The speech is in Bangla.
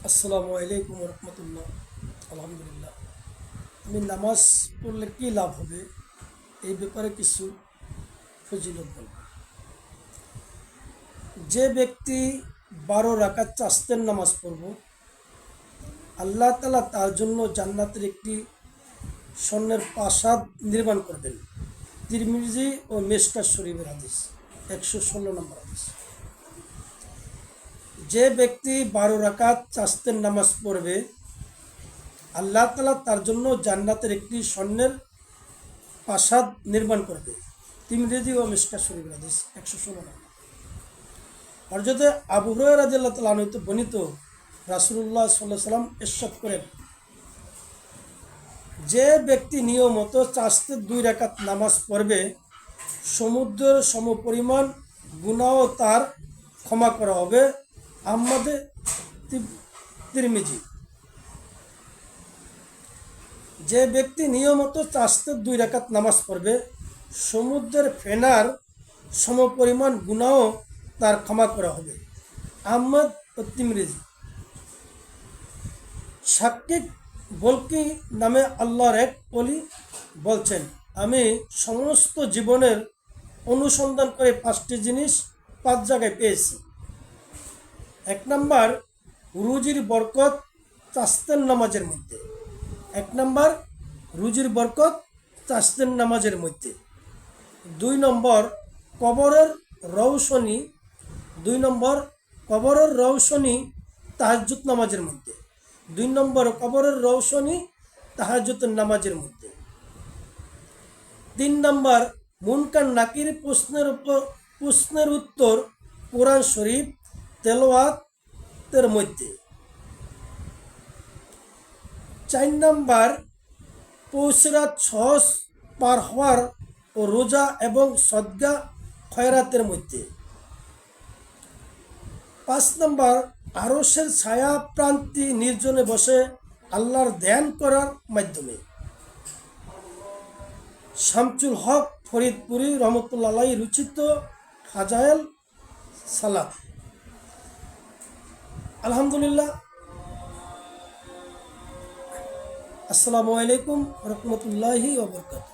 আসসালামু আলাইকুম রহমতুল্লাহ। আলহামদুলিল্লাহ। আমি নামাজ পড়লে কী লাভ হবে এই ব্যাপারে কিছু ফজিলত বলব। যে ব্যক্তি 12 রাকাত চাস্তের নামাজ পড়ব, আল্লাহ তাআলা তার জন্য জান্নাতের একটি স্বর্ণের প্রাসাদ নির্মাণ করবেন। তিরমিজি ও মিশকাত শরীফের হাদিস, 116 নম্বর হাদিস। যে ব্যক্তি 12 রাকাত চাস্তের নামাজ পড়বে, আল্লাহ তাআলা তার জন্য জান্নাতের একটি স্বর্ণের প্রাসাদ নির্মাণ করবে। তিরমিজি ও মিশকাত শরীফের হাদিস, 116 নম্বর। হযরতে আবু হুরায়রা রাদিয়াল্লাহু তাআলা আনহু হতে বর্ণিত, রাসূলুল্লাহ সাল্লাল্লাহু আলাইহি ওয়াসাল্লাম ইরশাদ করেন, যে ব্যক্তি নিয়মিত চাস্তের 2 রাকাত নামাজ পড়বে, সমুদ্রের সমপরিমাণ গুনাহ তার ক্ষমা করা হবে। আহমদে তিরমিজি। যে ব্যক্তি নিয়মিত চাস্তের 2 রাকাত নামাজ পড়বে, সমুদ্রের ফেনার সমপরিমাণ গুনাহ তার ক্ষমা করা হবে। আহমদ ও তিরমিজি। সাকিব বলকি নামে আল্লাহর এক ওলি বলছেন, আমি সমস্ত জীবনের অনুসন্ধান করে 5টি জিনিস 5 জায়গায় পেয়েছি। 1 নম্বর, রুজির বরকত চাস্তের নামাজের মধ্যে। 1 নম্বর, রুজির বরকত চাস্তের নামাজের মধ্যে। 2 নম্বর, কবরের রৌশনী। 2 নম্বর, কবরের রৌশনী তাহাজ্জুদ নামাজের মধ্যে। 2 নম্বর, কবরের রৌশনী তাহাজ্জুদের নামাজের মধ্যে। 3 নম্বর, মুনকার নাকির প্রশ্নের উত্তর কোরআন শরীফ তেলাওয়াতের মধ্যে। 4 নম্বর, পৌসিরাত সহজ পার হওয়ার ও রোজা এবং সদকা খয়রাতের মধ্যে। 5 নম্বর, আরশের ছায়া প্রান্তি নির্জনে বসে আল্লাহর ধ্যান করার মাধ্যমে। শামসুল হক ফরিদপুরি রহমতুল্লাহ আলাইহি রচিত ফাজায়েল সালাত। আলহামদুলিল্লাহ। আসসালামু আলাইকুম রহমতুল্লাহি ওয়া বারাকাতুহু।